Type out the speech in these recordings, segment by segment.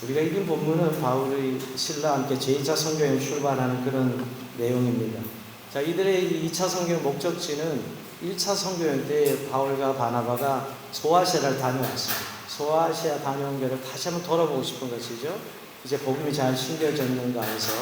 우리가 읽은 본문은 바울의 신라와 함께 제2차 선교여행 출발하는 그런 내용입니다. 자, 이들의 2차 선교의 목적지는 1차 선교여행 때 바울과 바나바가 소아시아를 다녀왔습니다. 소아시아 다녀온 거를 다시 한번 돌아보고 싶은 것이죠. 이제 복음이 잘 심겨졌는가 해서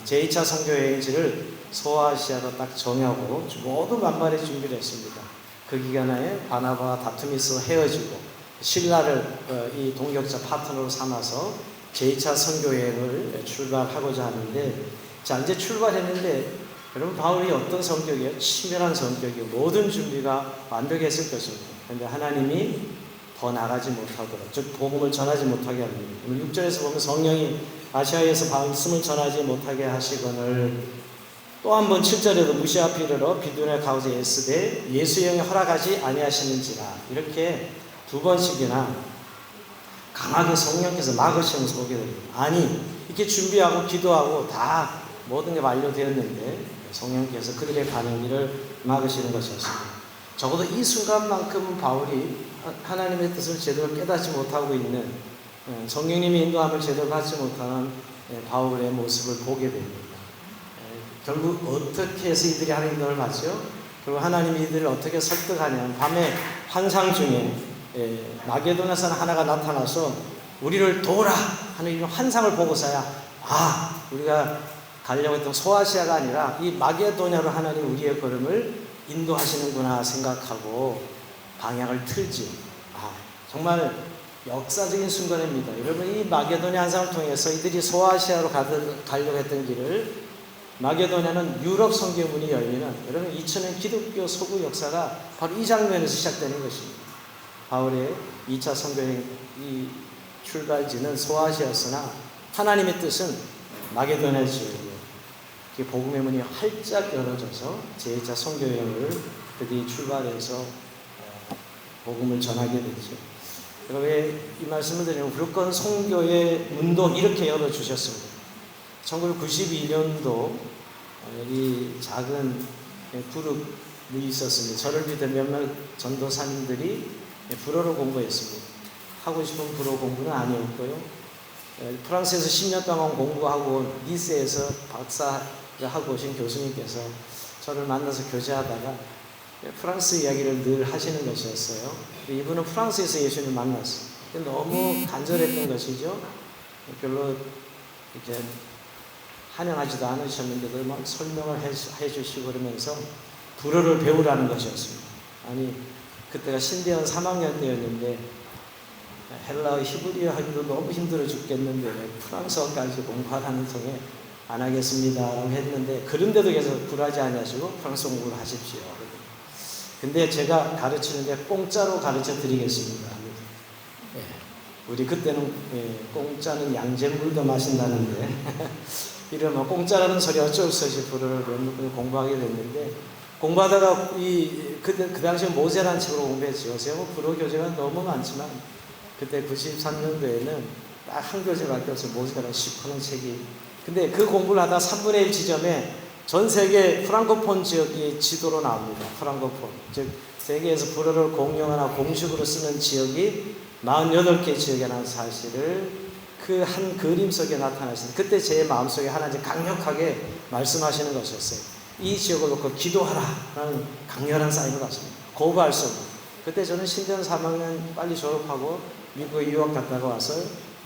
제2차 선교여행지를 소아시아로 딱 정하고 모두 만반의 준비를 했습니다. 그 기간에 바나바와 다툼이 있어 헤어지고 신라를 이 동역자 파트너로 삼아서 제2차 선교여행을 출발하고자 하는데, 자, 이제 출발했는데 여러분, 바울이 어떤 성격이에요? 치밀한 성격이에요. 모든 준비가 완벽했을 것입니다. 그런데 하나님이 더 나가지 못하도록, 즉 복음을 전하지 못하게 합니다. 6절에서 보면 성령이 아시아에서 말씀을 전하지 못하게 하시거늘, 또 한 번 7절에도 무시하피르러 비두냐 가우제 에스데 예수의 영이 허락하지 아니하시는지라, 이렇게 두 번씩이나 강하게 성령께서 막으시면서 보게 됩니다. 아니, 이렇게 준비하고 기도하고 다 모든 게 완료되었는데 성령께서 그들의 반응을 막으시는 것이었습니다. 적어도 이 순간만큼은 바울이 하나님의 뜻을 제대로 깨닫지 못하고 있는, 성령님의 인도함을 제대로 받지 못하는 바울의 모습을 보게 됩니다. 결국 어떻게 해서 이들이 하나님의 인도를 받죠? 결국 하나님이 이들을 어떻게 설득하냐면, 밤에 환상 중에 마게도냐 산 하나가 나타나서 우리를 도우라 하는 이런 환상을 보고서야, 우리가 가려고 했던 소아시아가 아니라 이 마게도냐로 하나님 우리의 걸음을 인도하시는구나 생각하고 방향을 틀지. 정말 역사적인 순간입니다. 여러분, 이 마게도냐 환상을 통해서 이들이 소아시아로 가려고 했던 길을, 마게도냐는 유럽 선교문이 열리는, 여러분 2000년 기독교 서구 역사가 바로 이 장면에서 시작되는 것입니다. 바울의 2차 선교여행 이 출발지는 소아시아였으나 하나님의 뜻은 마게도냐 지역이에요. 복음의 문이 활짝 열어져서 제2차 선교여행을 그들이 출발해서 복음을 전하게 되죠. 왜 이 말씀을 드리면, 무조건 선교의 문도 이렇게 열어주셨습니다. 1992년도 여기 작은 그룹이 있었습니다. 저를 비롯한 몇몇 전도사님들이 불어를 공부했습니다. 하고 싶은 불어 공부는 아니었고요. 프랑스에서 10년 동안 공부하고 니스에서 박사를 하고 오신 교수님께서 저를 만나서 교제하다가 프랑스 이야기를 늘 하시는 것이었어요. 이분은 프랑스에서 예수님을 만났어요. 너무 간절했던 것이죠. 별로 이렇게 환영하지도 않으셨는데도 막 설명을 해주시고 그러면서 불어를 배우라는 것이었습니다. 아니, 그때가 신대원 3학년 때였는데 헬라어 히브리어 하기도 너무 힘들어 죽겠는데 프랑스어까지 공부하라는 통에 안 하겠습니다 라고 했는데, 그런데도 계속 굴하지 않으시고 프랑스 공부를 하십시오. 근데 제가 가르치는데 공짜로 가르쳐 드리겠습니다. 우리 그때는 공짜는 양잿물도 마신다는데 이러면 공짜라는 소리 어쩔 수 없이 불어를 공부하게 됐는데, 공부하다가 그 당시에 모세라는 책으로 공부했죠. 요새 불어 교재가 너무 많지만 그때 93년도에는 딱 한 교재밖에 없어요. 모세라는 10% 책이. 근데 그 공부를 하다 3분의 1 지점에 전 세계 프랑코폰 지역이 지도로 나옵니다. 프랑코폰, 즉 세계에서 불어를 공용하나 공식으로 쓰는 지역이 48개 지역이라는 사실을 그 한 그림 속에 나타나시는데, 그때 제 마음속에 하나님 강력하게 말씀하시는 것이었어요. 이 지역을 놓고 기도하라 라는 강렬한 사인을 받습니다. 거부할 수 없는. 그때 저는 신대원 3학년 빨리 졸업하고 미국에 유학 갔다가 와서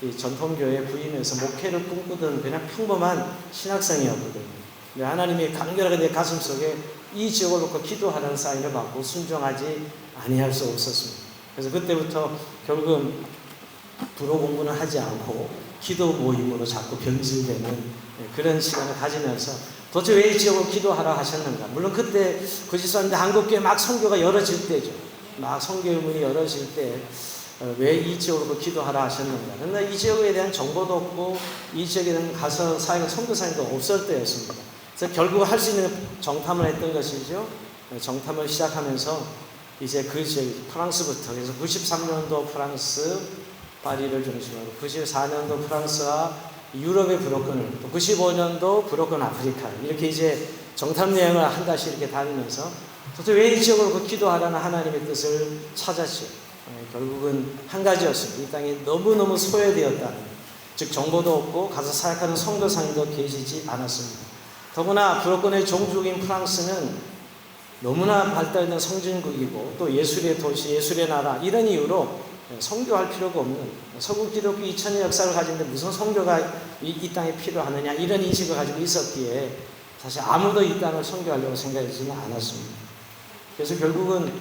이 전통교회 부임해서 목회를 꿈꾸던 그냥 평범한 신학생이었거든요. 하나님이 강렬하게 내 가슴 속에 이 지역을 놓고 기도하라는 사인을 받고 순종하지 아니할 수 없었습니다. 그래서 그때부터 결국은 불어 공부는 하지 않고 기도 모임으로 자꾸 변질되는 그런 시간을 가지면서, 도대체 왜 이 지역을 기도하라 하셨는가? 물론 그때 그리스도인데 한국교회 막 선교가 열어질 때죠. 막 선교의 문이 열어질 때 왜 이 지역으로 기도하라 하셨는가? 그러나 이 지역에 대한 정보도 없고 이 지역에 대한 가서 사역의 선교사님도 없을 때였습니다. 그래서 결국 할 수 있는 정탐을 했던 것이죠. 정탐을 시작하면서 이제 그 지역, 프랑스부터, 그래서 93년도 프랑스 파리를 중심으로 94년도 프랑스와 유럽의 브로큰을, 또 95년도 브로큰 아프리카, 이렇게 이제 정탐 여행을 한 달씩 이렇게 다니면서 도대체 왜 이 지역으로 기도하라는 하나님의 뜻을 찾았죠. 결국은 한 가지였습니다. 이 땅이 너무너무 소외되었다는, 즉 정보도 없고 가서 사역하는 선교사님도 계시지 않았습니다. 더구나 불어권의 종주국인 프랑스는 너무나 발달된 성진국이고 또 예술의 도시, 예술의 나라 이런 이유로 선교할 필요가 없는 서구 기독교 2000년 역사를 가지는데 무슨 선교가 이 땅에 필요하느냐 이런 인식을 가지고 있었기에 사실 아무도 이 땅을 선교하려고 생각하지는 않았습니다. 그래서 결국은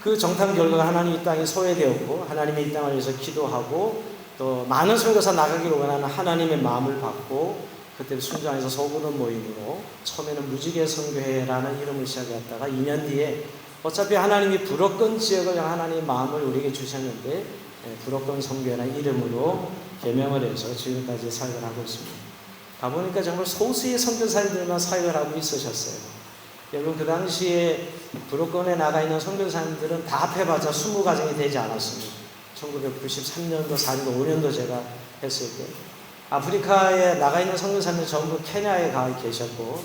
그 정탐 결과가 하나님 이 땅이 소외되었고 하나님의 이 땅을 위해서 기도하고 또 많은 선교사 나가기를 원하는 하나님의 마음을 받고 그때 순장에서 소그룹 모임으로 처음에는 무지개 선교회라는 이름을 시작했다가 2년 뒤에 어차피 하나님이 불어권 지역을 향한 하나님의 마음을 우리에게 주셨는데 불어권 선교회라는 이름으로 개명을 해서 지금까지 사역을 하고 있습니다. 가보니까 정말 소수의 선교사님들만 사역을 하고 있으셨어요. 여러분 그 당시에 불어권에 나가 있는 선교사님들은 다 합해봤자 20가정이 되지 않았습니다. 1993년도, 4년도, 5년도 제가 했을 때 아프리카에 나가 있는 선교사님들 전부 케냐에 가 계셨고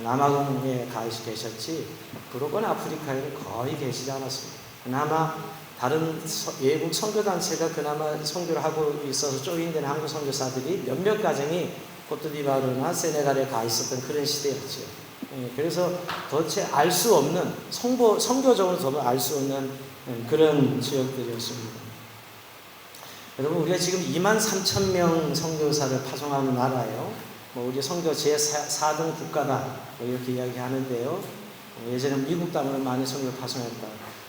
남아공에 가 계셨지 불어권 아프리카에는 거의 계시지 않았습니다. 그나마 다른 외국 선교단체가 그나마 선교를 하고 있어서 쪼인된 한국 선교사들이 몇몇 가정이 코트디부아르나 세네갈에 가 있었던 그런 시대였죠. 그래서 도대체 알 수 없는 선교적으로 더 알 수 없는 그런 지역들이었습니다. 여러분 우리가 지금 23,000명 선교사를 파송하는 나라예요. 우리 선교 제4등 국가다 이렇게 이야기하는데요. 예전에 미국 땅으로 많이 선교를 파송했다.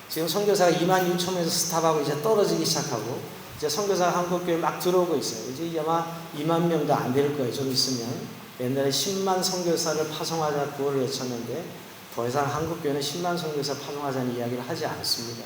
지금 선교사가 26,000명에서 스탑하고 이제 떨어지기 시작하고 이제 선교사가 한국교회에 막 들어오고 있어요. 이제 아마 2만 명도 안 될 거예요. 좀 있으면. 옛날에 10만 선교사를 파송하자 구호를 외쳤는데 더 이상 한국교회는 10만 선교사 파송하자는 이야기를 하지 않습니다.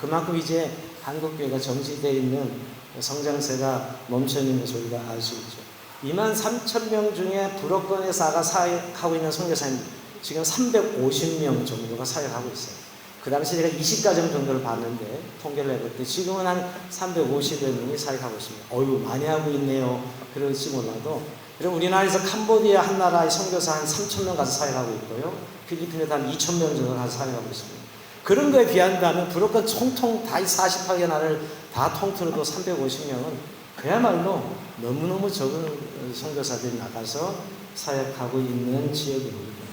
그만큼 이제 한국교회가 정지되어 있는 성장세가 멈춰 있는 것을 우리가 알 수 있죠. 23,000명 중에 불어권에서 나가 사역하고 있는 선교사님 지금 350명 정도가 사역하고 있어요. 그 당시 제가 20가정 정도를 봤는데 통계를 해볼 때 지금은 한 350여 명이 사역하고 있습니다. 어휴 많이 하고 있네요. 그럴지 몰라도 그리고 우리나라에서 캄보디아 한 나라의 선교사 한 3,000명 가서 사역하고 있고요. 필리핀에도 한 2,000명 정도 가서 사역하고 있습니다. 그런 거에 비한다면 불어권 총통 다 48개 나라를 다 통틀어도 350명은 그야말로 너무너무 적은 선교사들이 나가서 사역하고 있는 지역입니다.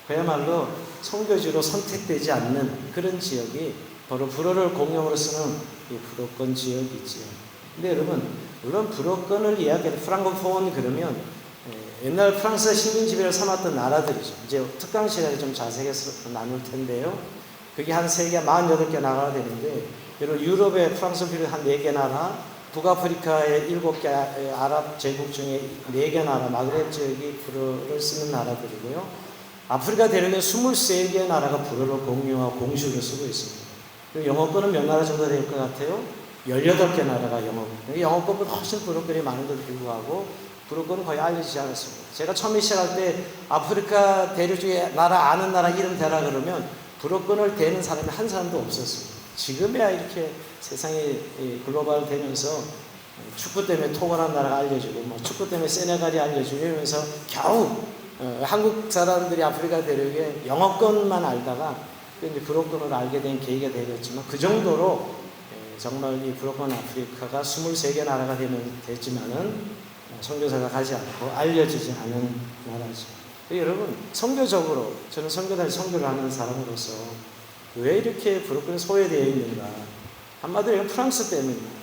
그야말로 선교지로 선택되지 않는 그런 지역이 바로 불어를 공용으로 쓰는 이 불어권 지역이지요. 근데 여러분 물론 불어권을 이야기할 프랑코폰 그러면 옛날 프랑스가 식민지배를 삼았던 나라들이죠. 이제 특강 시간에 좀 자세하게 나눌 텐데요. 그게 한 세계 48개 나라가 되는데 여러분 유럽의 프랑스 비롯 한 4개 나라, 북아프리카의 7개 아랍 제국 중에 4개 나라, 마그렙 지역이 불어를 쓰는 나라들이고요. 아프리카 대륙에 23개 나라가 불어를 공유하고 공식으로 쓰고 있습니다. 그리고 영어권은 몇 나라 정도 될 것 같아요? 18개 나라가 영어권. 영어권보다 훨씬 불어권이 많은데도 불구하고 불어권은 거의 알려지지 않았습니다. 제가 처음에 시작할 때 아프리카 대륙 중에 나라 아는 나라 이름 대라 그러면 불어권을 대는 사람이 한 사람도 없었습니다. 지금이야 이렇게 세상이 글로벌 되면서 축구 때문에 토고란 나라가 알려지고 뭐 축구 때문에 세네갈이 알려지고 이러면서 겨우 한국 사람들이 아프리카 대륙에 영어권만 알다가 이제 불어권을 알게 된 계기가 되었지만 그 정도로 정말 이 불어권 아프리카가 23개 나라가 됐지만은 선교사가 가지 않고 알려지지 않은 나라죠. 여러분 선교적으로 저는 선교단에서 선교를 하는 사람으로서 왜 이렇게 불어권이 소외되어 있는가? 한마디로 프랑스 때문입니다.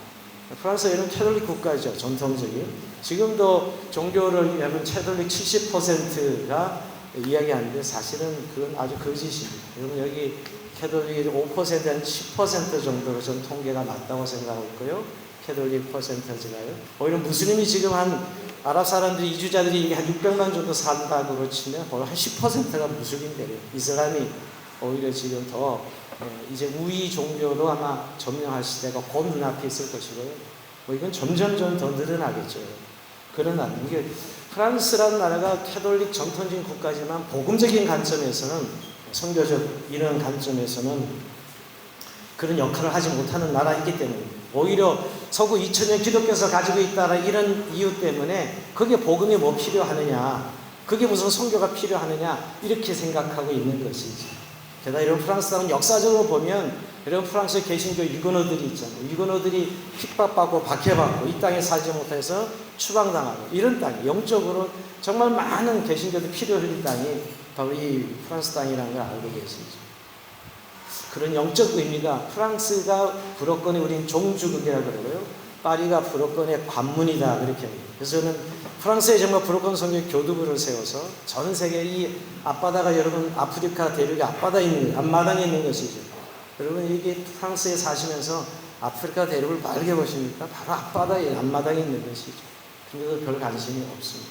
프랑스가 이런 캐톨릭 국가죠. 전통적인. 지금도 종교를 여러분 캐톨릭 70%가 이야기하는데 사실은 그건 아주 거짓입니다. 여러분 여기 캐톨릭이 5% 한 10% 정도로 전 통계가 맞다고 생각하고 있고요. 캐톨릭 퍼센트지가요. 오히려 무슬림이 지금 한 아랍 사람들이 이주자들이 한 600만 정도 산다고 치면 거의 한 10%가 무슬림들이에요. 이슬람이 오히려 지금 더 이제 우위 종교로 아마 점령할 시대가 곧 눈앞에 있을 것이고요. 뭐 이건 점점 더 늘어나겠죠. 그러나 이게 프랑스라는 나라가 캐톨릭 전통적인 국가지만 복음적인 관점에서는 선교적 이런 관점에서는 그런 역할을 하지 못하는 나라이기 때문에 오히려 서구 2000년 기독교에서 가지고 있다는 이런 이유 때문에 그게 복음이 뭐 필요하느냐, 그게 무슨 선교가 필요하느냐 이렇게 생각하고 있는 것이지. 게다가 이런 프랑스 사람은 역사적으로 보면 여러분 프랑스의 개신교 유고노들이 있잖아요. 유고노들이 핍박받고 박해받고 이 땅에 살지 못해서 추방당하고 이런 땅이 영적으로 정말 많은 개신교들 피를 흘린 땅이 바로 이 프랑스 땅이라는 걸 알고 계시죠. 그런 영적 의미가 프랑스가 불어권의 우린 종주국이라고 그러고요. 파리가 불어권의 관문이다 그렇게 합니다. 그래서 저는 프랑스에 정말 불어권 성교 교두부를 세워서 전 세계 이 앞바다가 여러분 아프리카 대륙의 앞마당에 있는 것이죠. 여러분 이게 프랑스에 사시면서 아프리카 대륙을 바르게 보십니까? 바로 앞바다에 앞마당에 있는 것이죠. 근데도 별 관심이 없습니다.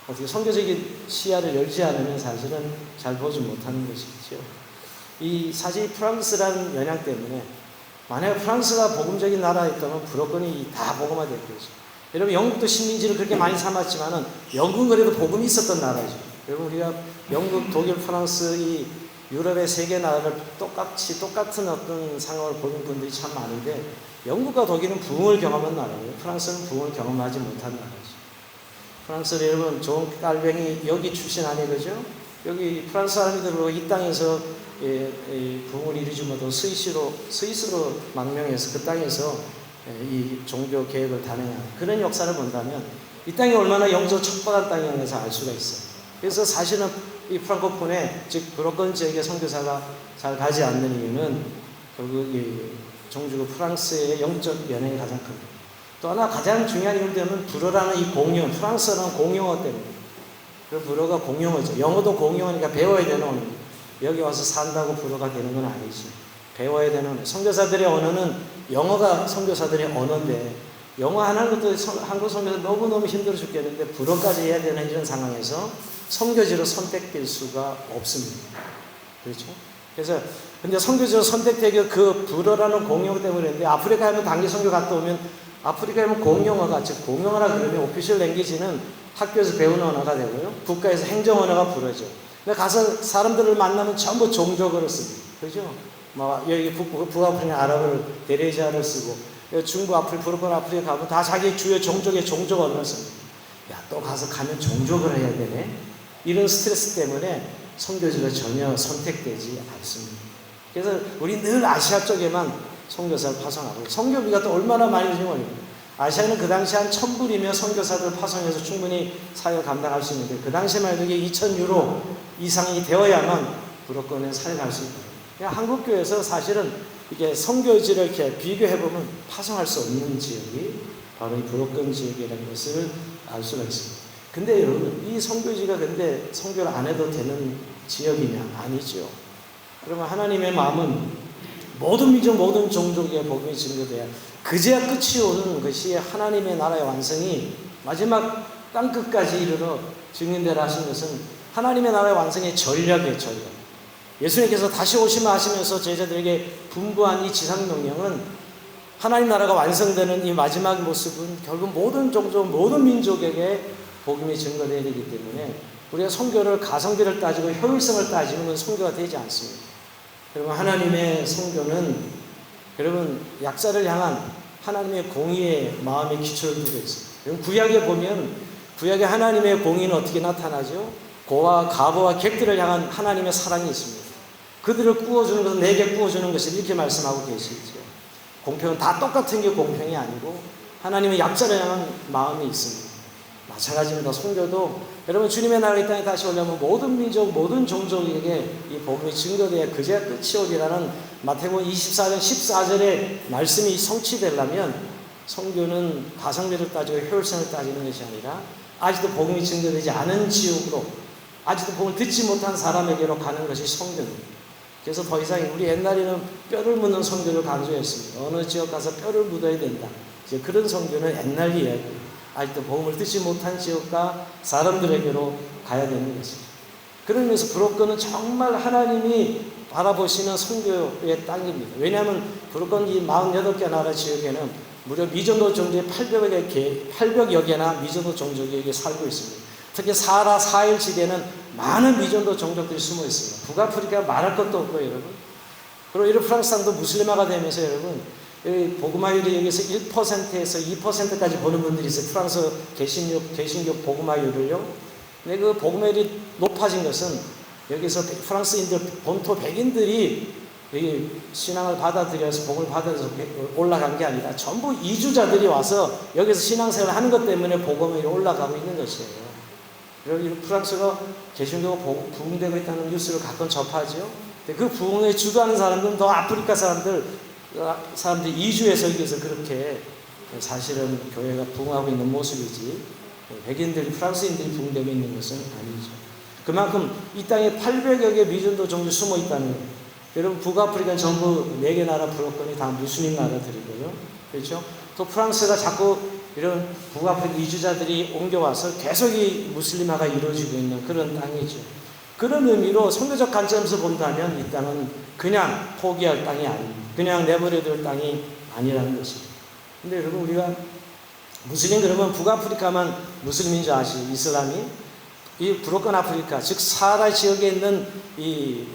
어떻게 선교적인 시야를 열지 않으면 사실은 잘 보지 못하는 것이죠. 이 사실 프랑스라는 영향 때문에 만약 프랑스가 복음적인 나라였다면 불어권이 다 복음화될 거죠. 여러분 영국도 식민지를 그렇게 많이 삼았지만은 영국은 그래도 복음이 있었던 나라죠. 여러분 우리가 영국, 독일, 프랑스 이 유럽의 세 개 나라를 똑같은 어떤 상황을 보는 분들이 참 많은데 영국과 독일은 부흥을 경험한 나라고요. 프랑스는 부흥을 경험하지 못한 나라죠. 프랑스는 여러분 좋은 깔뱅이 여기 출신 아니에요, 그죠? 여기 프랑스 사람들로 이 땅에서 부흥을 이루지 못하고 스위스로 망명해서 그 땅에서 이 종교 개혁을 단행한 그런 역사를 본다면 이 땅이 얼마나 영적 척박한 땅이라서 알 수가 있어요. 그래서 사실은 이 프랑코폰에 즉 불어권 지역의 선교사가 잘 가지 않는 이유는 결국 이 종주국 프랑스의 영적 연행이 가장 큽니다. 또 하나 가장 중요한 이유 때문에 불어라는 이 공용, 프랑스어라는 공용어 때문에. 그 불어가 공용어죠. 영어도 공용어니까 배워야 되는 언어입니다. 여기 와서 산다고 불어가 되는 건 아니지. 배워야 되는 언어. 선교사들의 언어는 영어가 선교사들의 언어인데 영어 하는 것도 한국 선교사 너무너무 힘들어 죽겠는데 불어까지 해야 되는 이런 상황에서 선교지로 선택될 수가 없습니다. 그렇죠? 그래서 근데 선교지로 선택되기 그 불어라는 공용어 때문에 그랬는데 아프리카에 한번 단기 선교 갔다 오면 아프리카에 하면 공용어가 즉 공용어라 그러면 오피셜 랭귀지는 학교에서 배우는 언어가 되고요. 국가에서 행정 언어가 불어죠. 근데 가서 사람들을 만나면 전부 종족어를 씁니다. 그죠? 뭐 여기 북아프리카 아랍어를 데레자를 쓰고 중부 아프리카, 불어권 아프리카 가면 다 자기 주요 종족의 종족 언어를 씁니다. 야, 또 가서 가면 종족을 해야 되네. 이런 스트레스 때문에 선교지가 전혀 선택되지 않습니다. 그래서 우리 늘 아시아 쪽에만 선교사를 파송하고 선교비가 또 얼마나 많이 들어요. 아시아는 그 당시 한 1000불이면 선교사들 파송해서 충분히 사역을 감당할 수 있는데 그 당시에만 해도 이게 2000유로 이상이 되어야만 불어권에 사역할 수 있거든요. 그냥 한국교회에서 사실은 이게 선교지를 이렇게 비교해보면 파송할 수 없는 지역이 바로 이 불어권 지역이라는 것을 알 수가 있습니다. 근데 여러분 이 선교지가 근데 선교를 안 해도 되는 지역이냐? 아니죠. 그러면 하나님의 마음은 모든 민족 모든 종족의 복음이 증거돼야 그제야 끝이 오는 것이 하나님의 나라의 완성이 마지막 땅끝까지 이르러 증인되라 하신 것은 하나님의 나라의 완성의 전략이에요. 전략. 예수님께서 다시 오시면 하시면서 제자들에게 분부한 이 지상명령은 하나님 나라가 완성되는 이 마지막 모습은 결국 모든 종족 모든 민족에게 복음이 증거되어야 되기 때문에 우리가 선교를 가성비를 따지고 효율성을 따지는 건 선교가 되지 않습니다. 여러분 하나님의 선교는 여러분 약자를 향한 하나님의 공의의 마음의 기초를 두고 있습니다. 여러분 구약에 보면 구약의 하나님의 공의는 어떻게 나타나죠? 고와 가보와 객들을 향한 하나님의 사랑이 있습니다. 그들을 구워주는 것은 내게 구워주는 것이 이렇게 말씀하고 계시죠. 공평은 다 똑같은 게 공평이 아니고 하나님의 약자를 향한 마음이 있습니다. 마찬가지입니다. 선교도 여러분 주님의 나라 이 땅에 다시 오려면 모든 민족 모든 종족에게 이 복음이 증거되어야 그제야 끝이 오리라는 마태복음 24장 14절의 말씀이 성취되려면 선교는 가성비를 따지고 효율성을 따지는 것이 아니라 아직도 복음이 증거되지 않은 지역으로 아직도 복음을 듣지 못한 사람에게로 가는 것이 선교입니다. 그래서 더 이상 우리 옛날에는 뼈를 묻는 선교를 강조했습니다. 어느 지역 가서 뼈를 묻어야 된다. 이제 그런 선교는 옛날 이야기예요. 아직도 복음을 듣지 못한 지역과 사람들에게로 가야 되는 것입니다. 그런 면에서 불어권은 정말 하나님이 바라보시는 선교의 땅입니다. 왜냐하면 불어권 이 48개 나라 지역에는 무려 미전도 종족이 800여 개나 미전도 종족이 여기 살고 있습니다. 특히 사하라 사헬 지대는 많은 미전도 종족들이 숨어 있습니다. 북아프리카 말할 것도 없고요, 여러분. 그리고 이런 프랑스 땅도 무슬림화가 되면서 여러분 복음화율이 여기서 1%에서 2%까지 보는 분들이 있어요. 프랑스 개신교 복음화율을요. 근데 그 복음화율이 높아진 것은 여기서 프랑스인들 본토 백인들이 여기 신앙을 받아들여서 복음을 받아서 올라간 게 아니라 전부 이주자들이 와서 여기서 신앙생활을 하는 것 때문에 복음이 올라가고 있는 것이에요. 여러분, 프랑스가 개신교가 부흥되고 있다는 뉴스를 가끔 접하죠. 그 부흥에 주도하는 사람들은 더 아프리카 사람들이 이주해서 여기서 그렇게 사실은 교회가 부흥하고 있는 모습이지, 백인들이, 프랑스인들이 부흥되고 있는 것은 아니죠. 그만큼 이 땅에 800여 개 미전도 종교 숨어 있다는 거예요. 여러분, 북아프리카는 전부 4개 나라 부록권이 다 무슬림 나라들이고요. 그렇죠? 또 프랑스가 자꾸 이런 북아프리카 이주자들이 옮겨와서 계속 이 무슬림화가 이루어지고 있는 그런 땅이죠. 그런 의미로 선교적 관점에서 본다면 이 땅은 그냥 포기할 땅이 아닙니다. 그냥 내버려둘 땅이 아니라는 것입니다. 근데 여러분, 우리가 무슬림 그러면 북아프리카만 무슬림인 줄 아시죠? 이슬람이? 이 부록권 아프리카, 즉 사하라 지역에 있는 이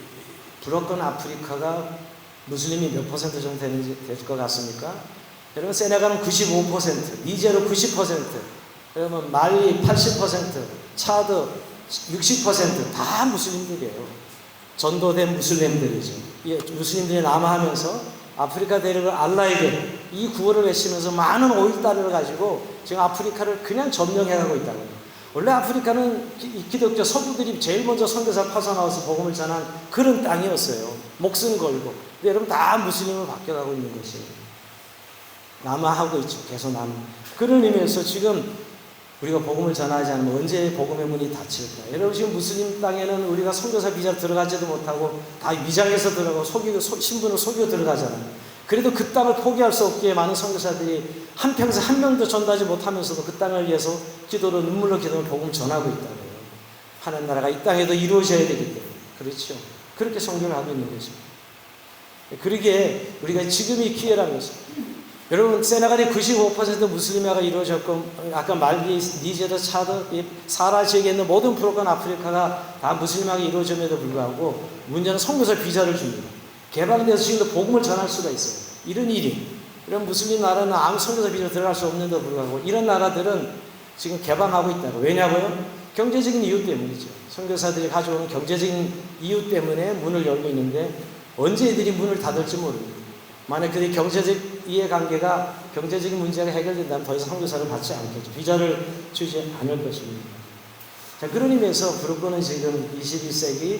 부록권 아프리카가 무슬림이 몇 퍼센트 정도 될 것 같습니까? 여러분, 세네갈은 95%, 니제르 90%, 여러분 말리 80%, 차드 60% 다 무슬림들이에요. 전도된 무슬림들이죠. 무슬림들이 남하하면서 아프리카 대륙을 알라에게 이 구호를 외치면서 많은 오일달러를 가지고 지금 아프리카를 그냥 점령해가고 있다는 거예요. 원래 아프리카는 기독교 서구들이 제일 먼저 선교사 파송나와서 복음을 전한 그런 땅이었어요. 목숨 걸고. 근데 여러분 다 무슬림으로 바뀌어가고 있는 것이에요. 남하하고 있죠. 계속 그런 의미에서 지금 우리가 복음을 전하지 않으면 언제 복음의 문이 닫힐까? 여러분, 지금 무슬림 땅에는 우리가 선교사 비자 들어가지도 못하고 다 위장해서 들어가고 신분을 속이고 들어가잖아요. 그래도 그 땅을 포기할 수 없기에 많은 선교사들이 한평생 한 명도 전도하지 못하면서도 그 땅을 위해서 기도로 눈물로 기도로 복음을 전하고 있다는 거예요. 하나님 나라가 이 땅에도 이루어져야 되기 때문에. 그렇죠. 그렇게 선교를 하고 있는 것입니다. 그러기에 우리가 지금이 기회라는 것입니다. 여러분, 세네갈이 95% 무슬림화가 이루어졌고, 아까 말리, 니제르, 차드, 사하라 지역에 있는 모든 부록권 아프리카가 다 무슬림화가 이루어짐에도 불구하고 문제는 선교사 비자를 줍니다. 개방돼서 지금도 복음을 전할 수가 있어요. 이런 일이. 이런 무슬림 나라는 아무 선교사 비자로 들어갈 수 없는데도 불구하고 이런 나라들은 지금 개방하고 있다고. 왜냐고요? 경제적인 이유 때문이죠. 선교사들이 가져오는 경제적인 이유 때문에 문을 열고 있는데 언제 이들이 문을 닫을지 모릅니다. 만약 그들이 경제적 이해관계가, 경제적인 문제가 해결된다면 더 이상 선교사를 받지 않겠죠. 비자를 주지 않을 것입니다. 자, 그런 의미에서 부록권은 지금 21세기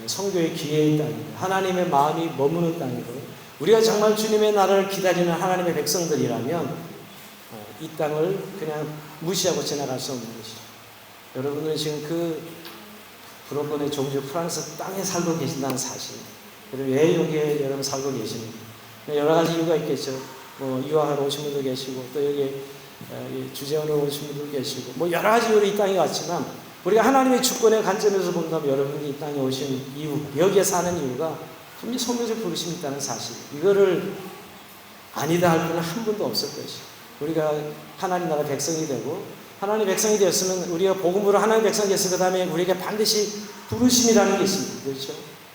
선교의 기회의 땅입니다. 하나님의 마음이 머무는 땅이고, 우리가 정말 주님의 나라를 기다리는 하나님의 백성들이라면 이 땅을 그냥 무시하고 지나갈 수 없는 것이죠. 여러분은 지금 그 부록권의 종주 프랑스 땅에 살고 계신다는 사실, 그리고 왜 여기에 여러분 살고 계십니까? 여러 가지 이유가 있겠죠. 유학하러 오신 분도 계시고, 또 여기 주재원으로 오신 분도 계시고, 여러 가지 이유로 이 땅에 왔지만, 우리가 하나님의 주권의 관점에서 본다면 여러분이 이 땅에 오신 이유, 여기에 사는 이유가 분명히 선교적 부르심이 있다는 사실, 이거를 아니다 할 분은 한 분도 없을 것이죠. 우리가 하나님 나라 백성이 되고, 하나님 백성이 되었으면, 우리가 복음으로 하나님 백성이 됐을 그 다음에 우리에게 반드시 부르심이라는 게 있습니다. 그렇죠?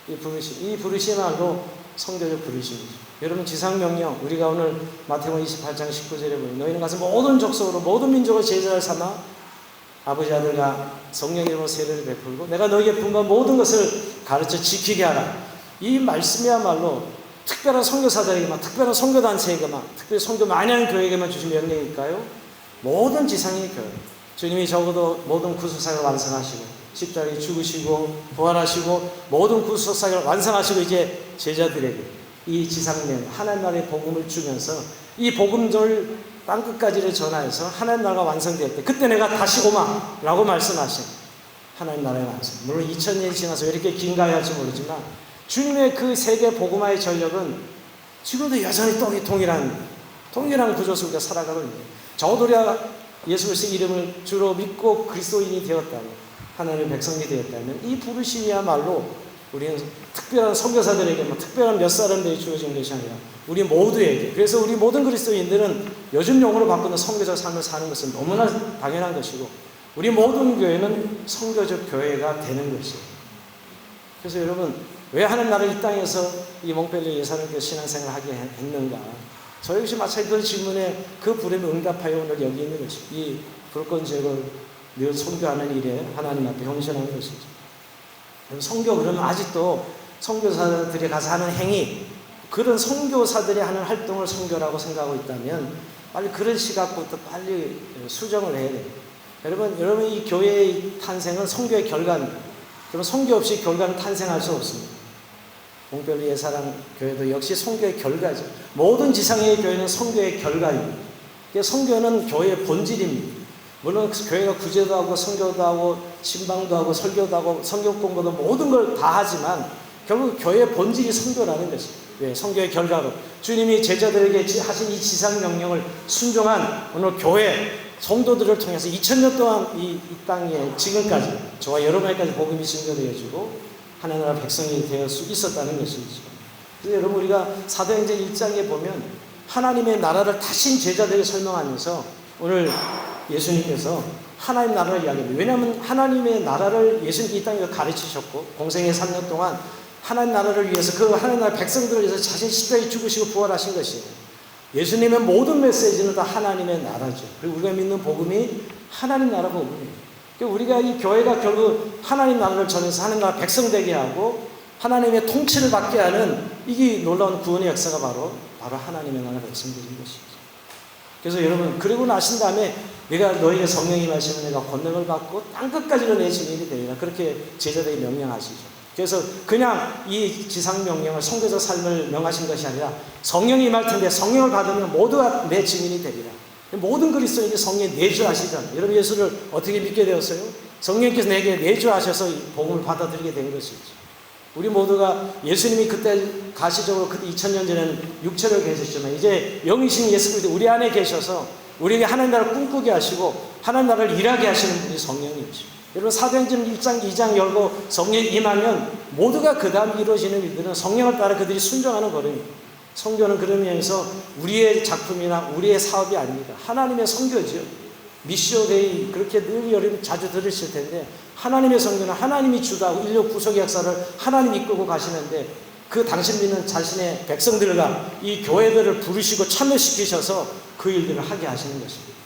이 부르심이야말로 선교적 부르심이죠. 여러분, 지상명령, 우리가 오늘 마태복음 28장 19절에 보면 너희는 가서 모든 족속으로 모든 민족을 제자를 삼아 아버지 아들과 성령의 이름으로 세례를 베풀고 내가 너희에게 분부한 모든 것을 가르쳐 지키게 하라. 이 말씀이야말로 특별한 선교사들에게만, 특별한 선교단체에게만, 특별히 선교 많이 하는 교회에게만 주신 명령일까요? 모든 지상의 교회, 주님이 적어도 모든 구속사역을 완성하시고 십자가에 죽으시고 부활하시고 모든 구속사역을 완성하시고 이제 제자들에게 이 지상면 하나님 나라의 복음을 주면서 이 복음을 땅끝까지를 전하여서 하나님 나라가 완성될 때 그때 내가 다시 오마 라고 말씀하신 하나님 나라의 완성. 물론 2000년이 지나서 왜 이렇게 긴가요 할지 모르지만 주님의 그 세계 복음화의 전력은 지금도 여전히 동일한 구조 속에 살아가고 있는 거예요. 적어도 우리가 예수 그리스도의 이름을 주로 믿고 그리스도인이 되었다면, 하나님의 백성이 되었다면 이 부르심이야말로 우리는 특별한 선교사들에게만, 특별한 몇 사람들이 주어진 것이 아니라 우리 모두에게, 그래서 우리 모든 그리스도인들은 요즘 용어로 바꾸는 선교적 삶을 사는 것은 너무나 당연한 것이고 우리 모든 교회는 선교적 교회가 되는 것이에요. 그래서 여러분, 왜 하나님 나라를 이 땅에서 이 몽펠리에 예산을 신앙생활을 하게 했는가? 저 역시 마찬가지 그 질문에 그 부름에 응답하여 오늘 여기 있는 것이 이 불권 제거를 늘 선교하는 일에 하나님 앞에 헌신하는 것이죠. 선교 그러면 아직도 선교사들이 가서 하는 행위, 그런 선교사들이 하는 활동을 선교라고 생각하고 있다면 빨리 그런 시각부터 빨리 수정을 해야 돼요. 여러분 이 교회의 탄생은 선교의 결과입니다. 그럼 선교 없이 결과는 탄생할 수 없습니다. 봉별 예사랑 교회도 역시 선교의 결과죠. 모든 지상의 교회는 선교의 결과입니다. 선교는 교회의 본질입니다. 물론 교회가 구제도 하고 선교도 하고 신방도 하고 설교도 하고 성경 공부도 모든 걸 다 하지만 결국 교회의 본질이 선교라는 것이죠. 왜? 선교의 결과로 주님이 제자들에게 하신 이 지상 명령을 순종한 오늘 교회 성도들을 통해서 2000년 동안 이 땅에 지금까지 저와 여러분에게까지 복음이 증거되어지고 하나님 나라 백성이 되어 있었다는 것이죠. 그래서 여러분 우리가 사도행전 1장에 보면 하나님의 나라를 다신 제자들이 설명하면서 오늘 예수님께서 하나님 나라를 이야기합니다. 왜냐하면 하나님의 나라를 예수님이 이 땅에서 가르치셨고 공생의 3년 동안 하나님 나라를 위해서 그 하나님 나라 백성들을 위해서 자신 십자가에 죽으시고 부활하신 것이에요. 예수님의 모든 메시지는 다 하나님의 나라죠. 그리고 우리가 믿는 복음이 하나님 나라 복음이에요. 우리가 이 교회가 결국 하나님 나라를 전해서 하나님 나라 백성 되게 하고 하나님의 통치를 받게 하는 이게 놀라운 구원의 역사가 바로 하나님의 나라 백성들인 것이죠. 그래서 여러분 그러고 나신 다음에 내가 너에게 성령이 임하시면 내가 권능을 받고 땅끝까지로 내 증인이 되리라 그렇게 제자들에게 명령하시죠. 그래서 그냥 이 지상 명령을 선교적 삶을 명하신 것이 아니라 성령이 임할 텐데 성령을 받으면 모두가 내 증인이 되리라. 모든 그리스도인이 성령에 내주하시잖아요. 여러분 예수를 어떻게 믿게 되었어요? 성령께서 내게 내주하셔서 복음을 받아들이게 된 것이죠. 우리 모두가 예수님이 그때 가시적으로 그때 2000년 전에는 육체로 계셨지만 이제 영이신 예수 그리스도 우리 안에 계셔서 우리에게 하나님 나라를 꿈꾸게 하시고 하나님 나라를 일하게 하시는 분이 성령님이십니다. 여러분 사도행전 1장 2장 열고 성령이 임하면 모두가 그 다음 이루어지는 일들은 성령을 따라 그들이 순종하는 걸음입니다. 선교는 그런 면에서 우리의 작품이나 우리의 사업이 아닙니다. 하나님의 선교죠. 미시오데이 그렇게 늘 여러분 자주 들으실 텐데 하나님의 선교는 하나님이 주도하고 인류 구속의 역사를 하나님이 이끌고 가시는데 그 당신 믿는 자신의 백성들과 이 교회들을 부르시고 참여시키셔서 그 일들을 하게 하시는 것입니다.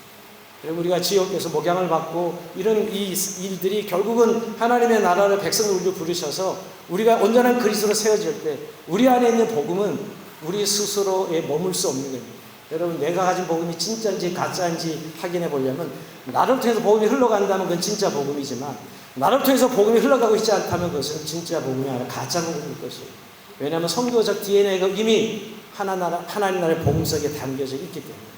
그리고 우리가 지역에서 목양을 받고 이런 이 일들이 결국은 하나님의 나라를 백성을 우리를 부르셔서 우리가 온전한 그리스도로 세워질 때 우리 안에 있는 복음은 우리 스스로에 머물 수 없는 겁니다. 여러분 내가 가진 복음이 진짜인지 가짜인지 확인해 보려면 나를 통해서 복음이 흘러간다면 그건 진짜 복음이지만 나를 통해서 복음이 흘러가고 있지 않다면 그것은 진짜 복음이 아니라 가짜 복음일 것이에요. 왜냐하면 선교적 DNA가 이미 하나님 나라의 복음 속에 담겨져 있기 때문에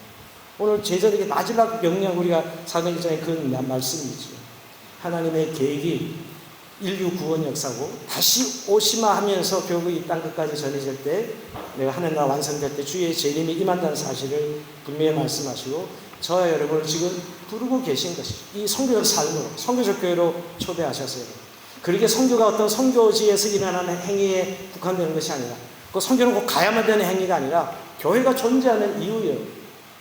오늘 제자들에게 마지막 명령 우리가 사도행전의 그 말씀이죠. 하나님의 계획이 인류 구원 역사고 다시 오시마 하면서 결국 이 땅끝까지 전해질 때 내가 하나님 나라 완성될 때 주의 재림이 임한다는 사실을 분명히 말씀하시고 저와 여러분을 지금 부르고 계신 것이죠. 이 선교적 삶으로 선교적 교회로 초대하셨어요. 그렇게 선교가 어떤 선교지에서 일어나는 행위에 국한되는 것이 아니라 그 선교는 꼭 가야만 되는 행위가 아니라 교회가 존재하는 이유예요.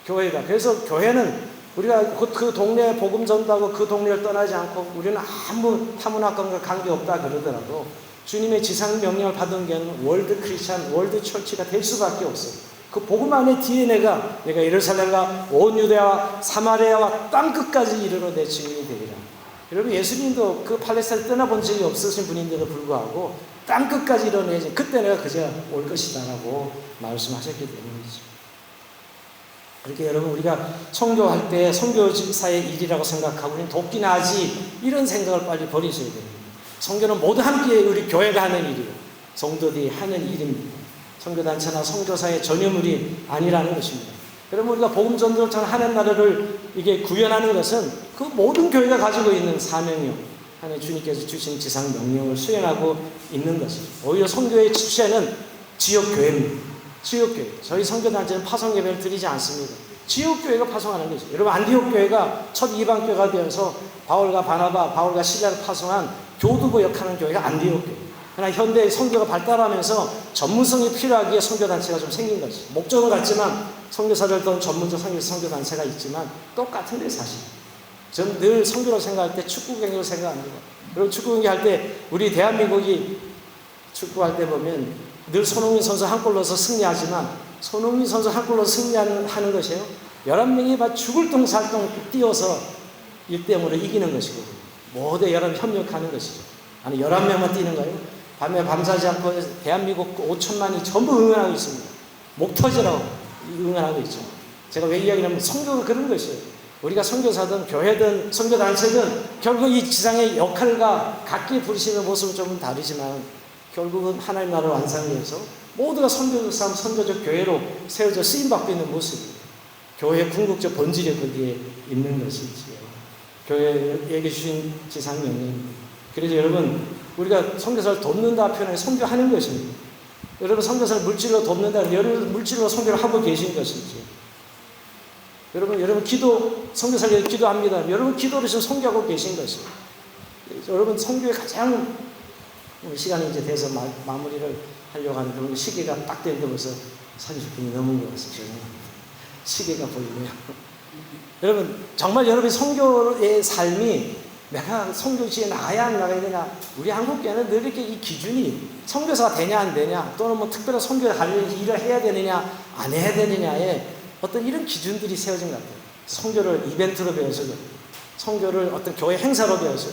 교회가. 그래서 교회는 우리가 그 동네에 복음 전도하고 그 동네를 떠나지 않고 우리는 아무 타문화권과 관계없다 그러더라도 주님의 지상 명령을 받은 교회는 월드 크리스찬, 월드 철치가 될 수밖에 없어요. 그 복음 안에 DNA가 내가 예루살렘과 온 유대와 사마리아와 땅끝까지 이르러 내 증인이 되리라. 여러분 예수님도 그 팔레스타인을 떠나본 적이 없으신 분인데도 불구하고 땅끝까지 이뤄내지 그때 내가 그저 올 것이다라고 말씀하셨기 때문이죠. 그렇게 여러분 우리가 선교할 때 선교사의 일이라고 생각하고 우리는 돕기나 하지 이런 생각을 빨리 버리셔야 됩니다. 선교는 모두 함께 우리 교회가 하는 일이고 성도들이 하는 일입니다. 선교단체나 선교사의 전유물이 아니라는 것입니다. 여러분 우리가 복음 전도를 통한 하나님 나라를 이게 구현하는 것은 그 모든 교회가 가지고 있는 사명이요. 하나님 주님께서 주신 지상 명령을 수행하고 있는 것이죠. 오히려 선교의 주체는 지역교회입니다. 지역교회. 저희 선교단체는 파송예배를 드리지 않습니다. 지역교회가 파송하는 거죠. 여러분 안디옥교회가 첫 이방교회가 되어서 바울과 바나바, 바울과 시라를 파송한 교두보 역하는 교회가 안디옥교회. 그러나 현대의 선교가 발달하면서 전문성이 필요하기에 선교단체가 좀 생긴 거죠. 목적은 같지만 선교사를 더 전문적 선교단체가 있지만 똑같은 데 사실. 저는 늘 선교로 생각할 때 축구 경기로 생각합니다. 여러분 축구 경기 할 때 우리 대한민국이 축구할 때 보면 늘 손흥민 선수 한 골 넣어서 승리하지만 손흥민 선수 한 골 넣어서 승리하는 것이에요. 11명이 막 죽을 똥 살똥 뛰어서 1대0으로 이기는 것이고 모두 11명 협력하는 것이죠. 아니 11명만 뛰는 거예요? 밤에 밤새지 않고 대한민국 5천만이 전부 응원하고 있습니다. 목 터지라고 응원하고 있죠. 제가 왜 이야기하냐면 선교가 그런 것이에요. 우리가 선교사든 교회든 선교단체든 결국 이 지상의 역할과 각기 부르시는 모습은 좀 다르지만 결국은 하나님 나라를 완성하기 위해서 모두가 선교사, 선교적 교회로 세워져 쓰임받고 있는 모습이에요. 교회의 궁극적 본질이 거기에 있는 것이지요. 교회에게 주신 지상 명령입니다. 그래서 여러분, 우리가 선교사를 돕는다 표현하면 선교하는 것입니다. 여러분, 선교사를 물질로 돕는다, 여러분 물질로 선교를 하고 계신 것이지. 여러분 선교사를 위해 기도합니다. 여러분 기도를 지금 선교하고 계신 것이에요. 여러분 선교의 가장 시간이 이제 돼서 마무리를 하려고 하는 그런 시기가 딱 되는데 벌써 30분이 넘은 것 같습니다. 시계가 보이네요. 여러분, 정말 여러분의 선교의 삶이 내가 선교지에 나가야 안 나가야 되냐. 우리 한국교회는 늘 이렇게 이 기준이 선교사가 되냐 안 되냐, 또는 뭐 특별한 선교에 관련 일을 해야 되느냐 안 해야 되느냐에 어떤 이런 기준들이 세워진 것 같아요. 선교를 이벤트로 배워서도, 선교를 어떤 교회 행사로 배워서,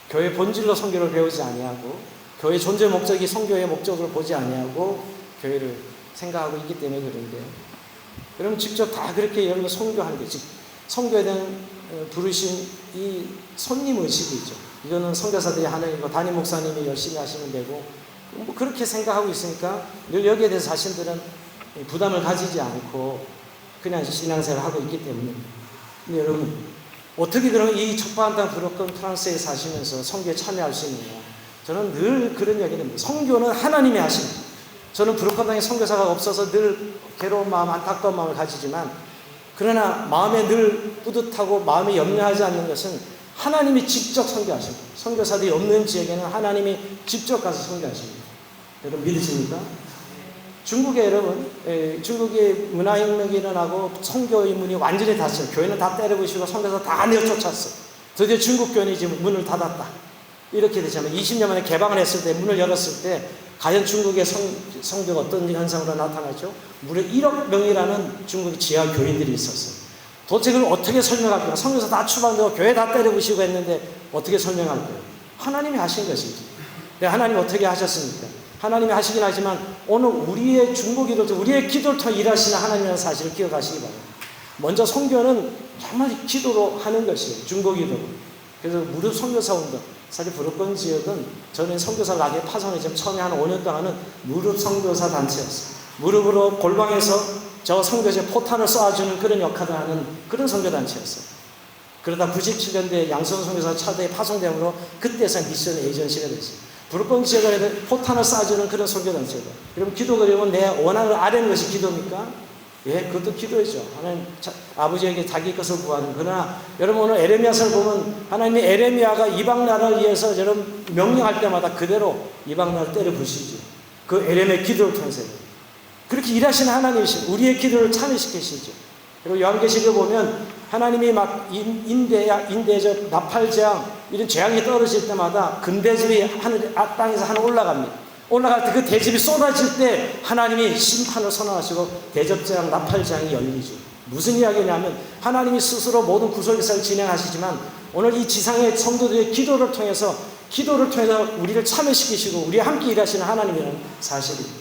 교회 본질로 선교를 배우지 아니하고, 교회 존재 목적이 선교의 목적으로 보지 아니하고 교회를 생각하고 있기 때문에 그런데요. 여러분 직접 다 그렇게 여러분 선교하는 게, 즉 선교에 대한 부르신 이 손님 의식이죠. 이거는 선교사들이 하는 거, 담임 목사님이 열심히 하시면 되고, 뭐 그렇게 생각하고 있으니까 늘 여기에 대해서 자신들은 부담을 가지지 않고 그냥 신앙생활을 하고 있기 때문에. 근데 여러분, 어떻게 그러면 이 척박한 땅 부르권 프랑스에 사시면서 선교에 참여할 수 있느냐? 저는 늘 그런 이야기를 합니다. 선교는 하나님이 하십니다. 저는 부르권 땅에 선교사가 없어서 늘 괴로운 마음, 안타까운 마음을 가지지만, 그러나 마음에 늘 뿌듯하고 마음에 염려하지 않는 것은 하나님이 직접 선교하십니다. 선교사들이 없는 지역에는 하나님이 직접 가서 선교하십니다. 여러분 믿으십니까? 중국에 여러분, 중국의 문화혁명이 일어나고 선교의 문이 완전히 닫혔어요. 교회는 다 때려부시고 선교사 다 내쫓았어. 드디어 중국 교회는 이제 문을 닫았다. 이렇게 되잖아요. 20년 만에 개방을 했을 때, 문을 열었을 때 과연 중국의 성교가 어떤 현상으로 나타나죠? 무려 1억 명이라는 중국의 지하 교인들이 있었어요. 도대체 그걸 어떻게 설명할까요? 선교사 다 추방되고 교회 다 때려부시고 했는데 어떻게 설명할까요? 하나님이 하신 것이지. 하나님이 어떻게 하셨습니까? 하나님이 하시긴 하지만 오늘 우리의 중보기도, 우리의 기도를 통해 일하시는 하나님이라는 사실을 기억하시기 바랍니다. 먼저 선교는 정말 기도로 하는 것이에요. 중보기도로. 그래서 무릎 선교사 운동, 사실 부르권 지역은 저는 선교사 가게 파송에 지금 처음에 한 5년 동안은 무릎 선교사 단체였어요. 무릎으로 골방에서 저 선교지에 포탄을 쏘아주는 그런 역할을 하는 그런 선교단체였어요. 그러다 97년도에 양선 선교사 차대에 파송됨으로 그때서 미션 에이전시가 됐어요. 부르권 지역에 포탄을 쏴주는 그런 선교단체다. 여러분 기도 그러면 내 원한을 아뢰는 것이 기도입니까? 예, 그것도 기도이죠. 하나님 아버지에게 자기 것을 구하는. 그러나 여러분 오늘 에레미야서를 보면 하나님이 에레미야가 이방 나라를 위해서 여러분 명령할 때마다 그대로 이방 나라를 때려 부시죠. 그 에레미야의 기도를 통해서 그렇게 일하시는 하나님이시고 우리의 기도를 참여시키시죠. 그리고 요한계시록에 보면 하나님이 막 인대적 나팔재앙 이런 재앙이 떨어질 때마다 금대접이 하늘 땅에서 하늘 올라갑니다. 올라갈 때 그 대접이 쏟아질 때 하나님이 심판을 선언하시고 대접재앙, 나팔재앙이 열리죠. 무슨 이야기냐면 하나님이 스스로 모든 구속기사를 진행하시지만 오늘 이 지상의 성도들의 기도를 통해서 우리를 참여시키시고 우리와 함께 일하시는 하나님이라는 사실입니다.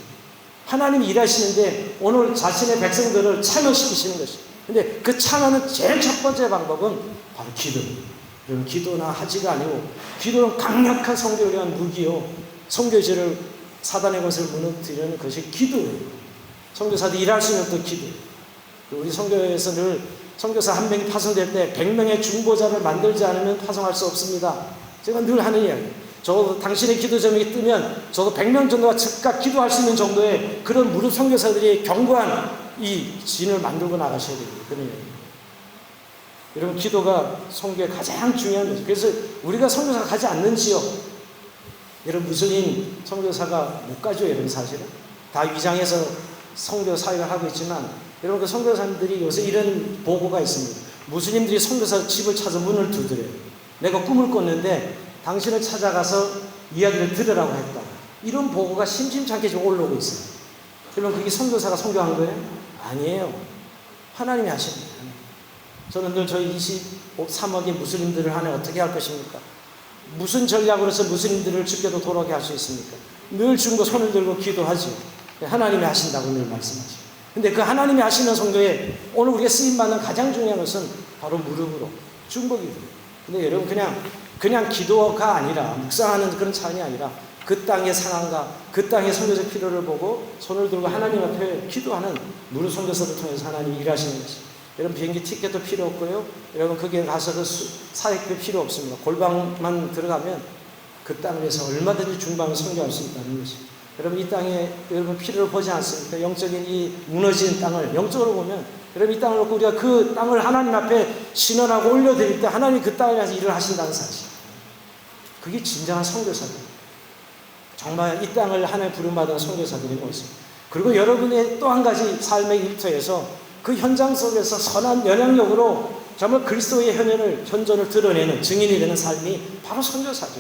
하나님이 일하시는데 오늘 자신의 백성들을 참여시키시는 것입니다. 근데 그 참여는 제일 첫 번째 방법은 바로 기도입니다. 여러분 기도나 하지가 아니고 기도는 강력한 성교에 대한 무기요. 선교지를 사단의 것을 무너뜨리는 것이 기도예요. 선교사들이 일할 수 있는 또 기도. 우리 선교에서 늘 선교사 한 명이 파송될 때 100명의 중보자를 만들지 않으면 파송할 수 없습니다. 제가 늘 하는 이야기. 적어도 당신의 기도 제목이 뜨면 적어도 100명 정도가 즉각 기도할 수 있는 정도의 그런 무릎 선교사들이 견고한 이 진을 만들고 나가셔야 됩니다. 그런 얘기입니다. 여러분 기도가 선교의 가장 중요한 거죠. 그래서 우리가 선교사가 가지 않는 지역, 여러분 무슬림 선교사가 못 가죠. 여러분 사실은 다 위장해서 선교 사역을 하고 있지만 여러분 그 선교사님들이 요새 이런 보고가 있습니다. 무슬림들이 선교사 집을 찾아 문을 두드려요. 내가 꿈을 꿨는데 당신을 찾아가서 이야기를 들으라고 했다. 이런 보고가 심심찮게 지금 올라오고 있어요. 그러면 그게 선교사가 선교한 거예요? 아니에요. 하나님이 하십니다. 저는 늘 저희 23억의 무슬림들을 하나 어떻게 할 것입니까? 무슨 전략으로서 무슬림들을 죽게도 돌아오게 할 수 있습니까? 늘 중보 손을 들고 기도하죠. 하나님이 하신다고 늘 말씀하죠. 근데 그 하나님이 하시는 성도에 오늘 우리가 쓰임받는 가장 중요한 것은 바로 무릎으로 중보기도. 근데 여러분 그냥 기도가 아니라 묵상하는 그런 차원이 아니라 그 땅의 상황과 그 땅의 선교적 필요를 보고 손을 들고 하나님 앞에 기도하는 무릎 선교사를 통해서 하나님이 일하시는 것이. 여러분 비행기 티켓도 필요 없고요. 여러분 거기에 가서 그 사역도 필요 없습니다. 골방만 들어가면 그 땅에서 얼마든지 중방을 선교할 수 있다는 것이. 여러분 이 땅에 여러분 필요를 보지 않습니까? 영적인 이 무너진 땅을 영적으로 보면 여러분 이 땅을 놓고 우리가 그 땅을 하나님 앞에 신원하고 올려드릴 때 하나님이 그 땅에 가서 일을 하신다는 사실. 그게 진정한 선교사들. 정말 이 땅을 하나님 부름받은 선교사들이 모습. 그리고 여러분의 또 한 가지 삶의 일터에서 그 현장 속에서 선한 영향력으로 정말 그리스도의 현존을 드러내는 증인이 되는 삶이 바로 선교사죠.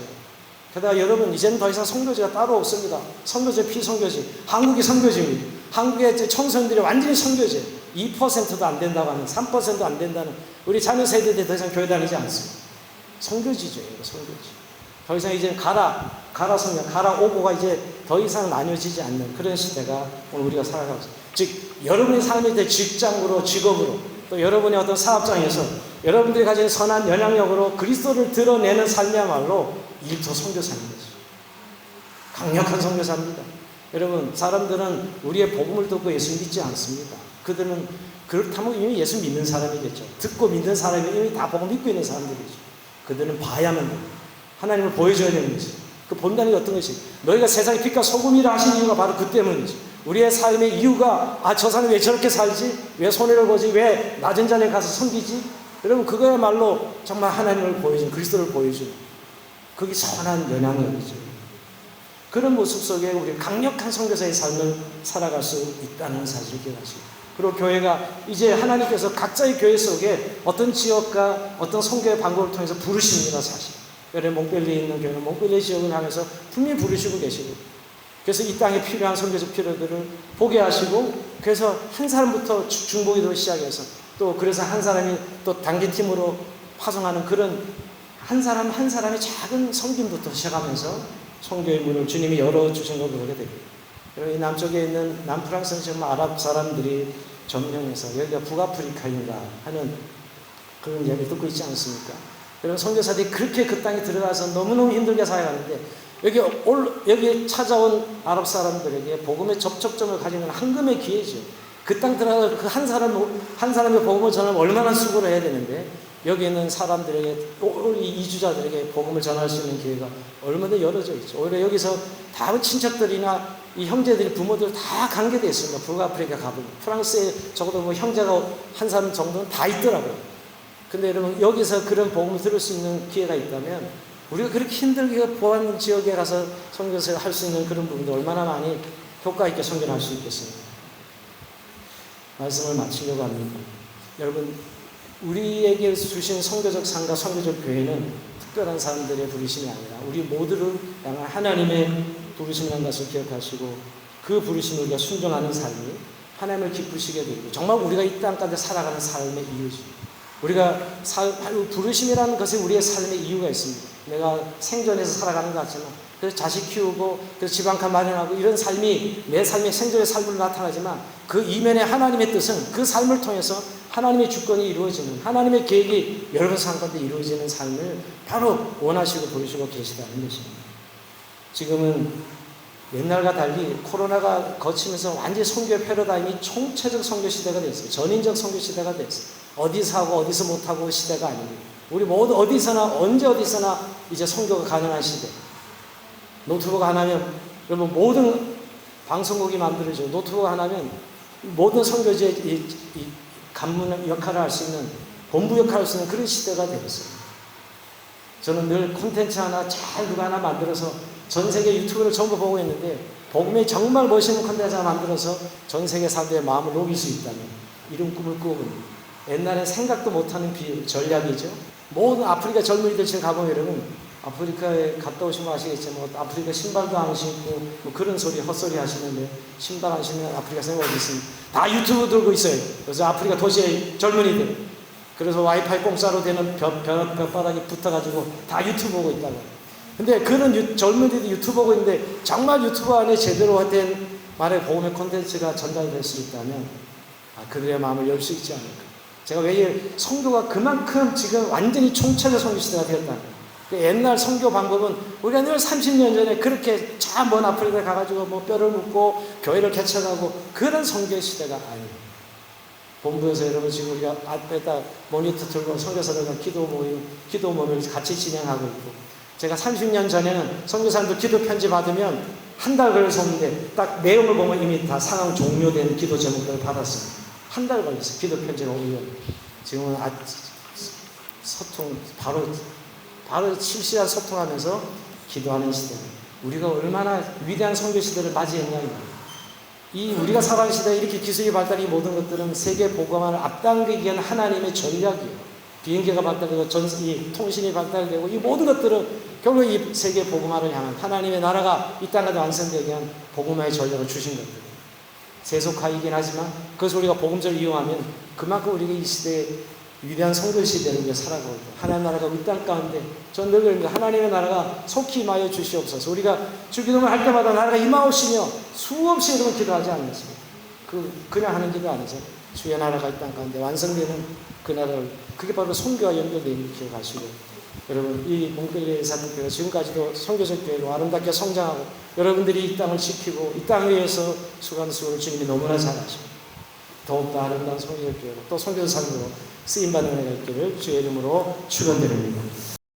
게다가 여러분 이제는 더 이상 선교지가 따로 없습니다. 선교지 피선교지. 한국이 선교지입니다. 한국의 청소년들이 완전히 선교지. 2%도 안 된다고 하는 3%도 안 된다는 우리 자녀 세대들이 더 이상 교회 다니지 않습니다. 선교지죠. 선교지. 더 이상 이제 가라 성령, 가라 오고가 이제 더 이상 나뉘어지지 않는 그런 시대가 오늘 우리가 살아가고 있습니다. 즉 여러분의 삶에 대해 직장으로 직업으로 또 여러분의 어떤 사업장에서 여러분들이 가진 선한 영향력으로 그리스도를 드러내는 삶이야말로 일터 선교사인 거죠. 강력한 선교사입니다. 여러분 사람들은 우리의 복음을 듣고 예수 믿지 않습니다. 그들은 그렇다면 이미 예수 믿는 사람이겠죠. 듣고 믿는 사람이 이미 다 복음 믿고 있는 사람들이죠. 그들은 봐야만 됩니다. 하나님을 보여줘야 되는 거지. 그 본다는 게 어떤 것이? 너희가 세상의 빛과 소금이라 하신 이유가 바로 그 때문이지. 우리의 삶의 이유가 저 사람이 왜 저렇게 살지? 왜 손해를 보지? 왜 낮은 자리에 가서 섬기지? 여러분 그거야말로 정말 하나님을 보여주는 그리스도를 보여주는 그게 선한 영향력이죠. 그런 모습 속에 우리 강력한 선교사의 삶을 살아갈 수 있다는 사실을 기억하시고 그리고 교회가 이제 하나님께서 각자의 교회 속에 어떤 지역과 어떤 선교의 방법을 통해서 부르십니다. 사실 여러분 몽벨리에 있는 교회는 몽벨리 지역을 향해서 분명히 부르시고 계시고 그래서 이 땅에 필요한 선교적 필요들을 보게 하시고 그래서 한 사람부터 중보기도 시작해서 또 그래서 한 사람이 또 단기팀으로 파송하는 그런 한 사람 한 사람의 작은 섬김부터 시작하면서 선교의 문을 주님이 열어주신 걸 보게 됩니다. 여러분 이 남쪽에 있는 남프랑스는 지금 아랍 사람들이 점령해서 여기가 북아프리카인가 하는 그런 이야기를 듣고 있지 않습니까? 여러분 선교사들이 그렇게 그 땅에 들어가서 너무너무 힘들게 살아가는데 여기 찾아온 아랍 사람들에게 복음의 접촉점을 가지는 황금의 기회죠. 그 땅 들어가서 그 한 사람의 복음을 전하면 얼마나 수고를 해야 되는데 여기 있는 사람들에게 우리 이주자들에게 복음을 전할 수 있는 기회가 얼마나 열어져 있죠. 오히려 여기서 다 친척들이나 이 형제들이 부모들 다 관계되어 있습니다. 북아프리카 가보면 프랑스에 적어도 뭐 형제가 한 사람 정도는 다 있더라고요. 근데 여러분 여기서 그런 복음을 들을 수 있는 기회가 있다면 우리가 그렇게 힘들게 보안 지역에 가서 선교를 할 수 있는 그런 부분도 얼마나 많이 효과 있게 선교를 할 수 있겠습니까? 말씀을 마치려고 합니다. 여러분 우리에게 주신 선교적 상과 선교적 교회는 특별한 사람들의 부르심이 아니라 우리 모두를 향한 하나님의 부르심이라는 것을 기억하시고 그 부르심을 우리가 순종하는 삶이 하나님을 기쁘시게 되고 정말 우리가 이 땅 가운데 살아가는 삶의 이유지. 우리가 부르심이라는 것에 우리의 삶의 이유가 있습니다. 내가 생존해서 살아가는 것 같지만 그래서 자식 키우고 그래서 집 한 칸 마련하고 이런 삶이 내 삶의 생존의 삶으로 나타나지만 그 이면에 하나님의 뜻은 그 삶을 통해서 하나님의 주권이 이루어지는 하나님의 계획이 여러분 삶 가운데 이루어지는 삶을 바로 원하시고 부르시고 계시다는 것입니다. 지금은 옛날과 달리 코로나가 거치면서 완전히 선교의 패러다임이 총체적 선교 시대가 됐어요. 전인적 선교 시대가 됐어요. 어디서 하고 어디서 못하고 시대가 아닙니다. 우리 모두 어디서나 언제 어디서나 이제 선교가 가능한 시대. 노트북 하나면 여러분 모든 방송국이 만들어지고 노트북 하나면 모든 선교지의 이 간문 역할을 할 수 있는 본부 역할을 할 수 있는 그런 시대가 되었어요. 저는 늘 콘텐츠 하나 잘 누가 하나 만들어서 전 세계 유튜브를 전부 보고 있는데 복음이 정말 멋있는 콘텐츠 하나 만들어서 전 세계 사람들의 마음을 녹일 수 있다면 이런 꿈을 꾸고 옛날에 생각도 못하는 전략이죠. 모든 아프리카 젊은이들 지금 가보면 여러분 아프리카에 갔다 오시면 아시겠지만 아프리카 신발도 안 신고 뭐 그런 소리 헛소리 하시는데 신발 안 신는 아프리카 사람이 어디 있습니까? 다 유튜브 들고 있어요. 그래서 아프리카 도시의 젊은이들 그래서 와이파이 공짜로 되는 벽바닥에 붙어가지고 다 유튜브 보고 있다고. 근데 그런 젊은이들이 유튜버고 있는데 정말 유튜버 안에 제대로 된 말의 복음의 콘텐츠가 전달될 수 있다면 그들의 마음을 열 수 있지 않을까. 제가 왜 성교가 그만큼 지금 완전히 총체적 성교 시대가 되었다. 옛날 성교 방법은 우리가 늘 30년 전에 그렇게 저 먼 아프리카에 가가지고 뭐 뼈를 묻고 교회를 개척하고 그런 성교 시대가 아니에요. 본부에서 여러분 지금 우리가 앞에다 모니터 들고 선교사들과 기도 모임을 같이 진행하고 있고, 제가 30년 전에는 선교사님들 기도 편지 받으면 한 달 걸려서 오는데 딱 내용을 보면 이미 다 상황 종료된 기도 제목들을 받았어요. 한 달 걸렸어요. 기도 편지가 오면. 지금은 소통 바로 실시간 소통하면서 기도하는 시대. 우리가 얼마나 위대한 선교 시대를 맞이했냐. 이 우리가 살아가는 시대에 이렇게 기술이 발달이 모든 것들은 세계 복음화를 앞당기기 위한 하나님의 전략이에요. 비행기가 발달되고 이 통신이 발달되고 이 모든 것들은 결국 이 세계 복음화를 향한 하나님의 나라가 이 땅에 완성되기 위한 복음화의 전략을 주신 것들이에요. 세속화이긴 하지만 그것을 우리가 복음적으로 이용하면 그만큼 우리가 이 시대에 위대한 성도 시대를 우리가 살아가고 있고, 하나님의 나라가 이 땅 가운데 전 늘 그러니까 하나님의 나라가 속히 임하여 주시옵소서. 우리가 주기도문을 할 때마다 나라가 임하오시며 수없이 여러분 기도하지 않습니까? 그냥 하는 기도 아니죠. 주의 나라가 이 땅 가운데 완성되는 그 나라를, 그게 바로 선교와 연결되어 있는 기억하시고, 여러분 이 몽펠리에 사는 교회가 지금까지도 선교적 교회로 아름답게 성장하고 여러분들이 이 땅을 지키고 이 땅을 위해서 수고를 주님이 너무나 잘 아십니다. 더욱더 아름다운 선교적 교회로 또 선교적 삶으로 쓰임받는 은혜가 있기를 주의 이름으로 축원드립니다.